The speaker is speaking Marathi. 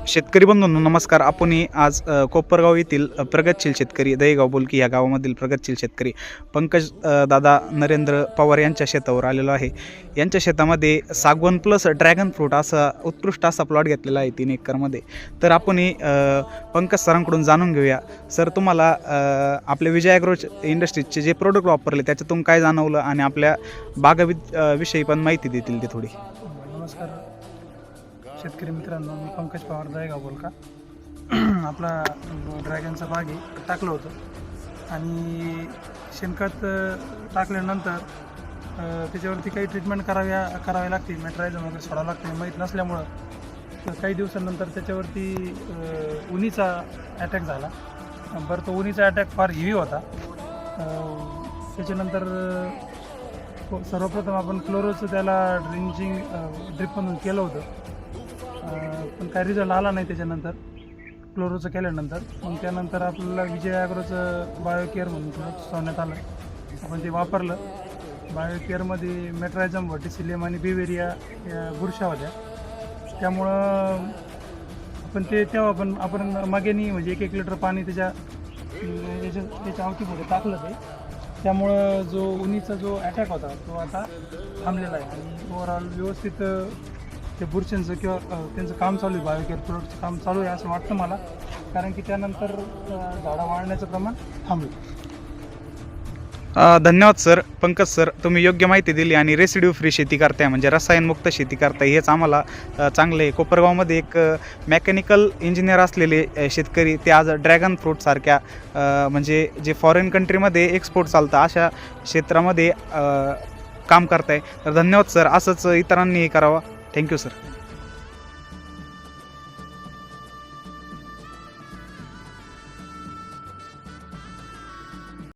शेतकरी बंधूंनो नमस्कार. आपणही आज कोपरगाव येथील प्रगतशील शेतकरी दहेगाव बोलकी या गावामधील प्रगतशील शेतकरी पंकज दादा नरेंद्र पवार यांच्या शेतावर आलेलो आहे. यांच्या शेतामध्ये सागवन प्लस ड्रॅगन फ्रूट असा उत्कृष्ट असा प्लॉट घेतलेला आहे 3 एकरमध्ये. तर आपणही पंकज सरांकडून जाणून घेऊया. सर, तुम्हाला आपल्या विजय ॲग्रो इंडस्ट्रीजचे जे प्रोडक्ट वापरले त्याच्यातून काय जाणवलं आणि आपल्या विषयी पण माहिती देतील ते थोडी. नमस्कार शेतकरी मित्रांनो, मी पंकज पवार दहेगाव बोलका. आपला ड्रॅगनचा बाग आहे टाकलं होतं आणि शेणखत टाकल्यानंतर त्याच्यावरती काही ट्रीटमेंट करावी लागते. मेट्रायझम वगैरे सोडावं लागते. माहीत नसल्यामुळं काही दिवसानंतर त्याच्यावरती उन्हीचा अटॅक झाला. बरं, तो उन्हीचा अटॅक फार हेवी होता. त्याच्यानंतर सर्वप्रथम आपण क्लोरोचं त्याला ड्रिपमधून केलं होतं, पण काही रिझल्ट आला नाही. त्याच्यानंतर क्लोरोचं केल्यानंतर मग त्यानंतर आपल्याला विजय ॲग्रोचं बायोकेअर म्हणून सुचवण्यात आलं. आपण ते वापरलं. बायोकेअरमध्ये मेट्रायझम, व्हर्टिसिलियम आणि बिवेरिया या बुरशा होत्या. त्यामुळं तेव्हा आपण मागेनी म्हणजे 1 लिटर पाणी त्याच्या अवतीमध्ये टाकलं ते. त्यामुळं जो उन्हीचा जो अटॅक होता तो आता थांबलेला आहे आणि ओव्हरऑल व्यवस्थित ते बुरशींचं किंवा त्यांचं काम चालू आहे. बायोकेअर प्रोडक्टचं काम चालू आहे असं वाटतं मला, कारण की त्यानंतर झाडं वाढण्याचं प्रमाण थांबलं. धन्यवाद सर. पंकज सर, तुम्ही योग्य माहिती दिली आणि रेसिड्यू फ्री शेती करताय म्हणजे रसायनमुक्त शेती करताय, हेच आम्हाला चांगलं आहे. कोपरगावमध्ये एक मेकॅनिकल इंजिनियर असलेले शेतकरी ते आज ड्रॅगन फ्रूटसारख्या म्हणजे जे फॉरेन कंट्रीमध्ये एक्सपोर्ट चालतं अशा क्षेत्रामध्ये काम करताय. तर धन्यवाद सर. असंच इतरांनी करावं. Thank you sir.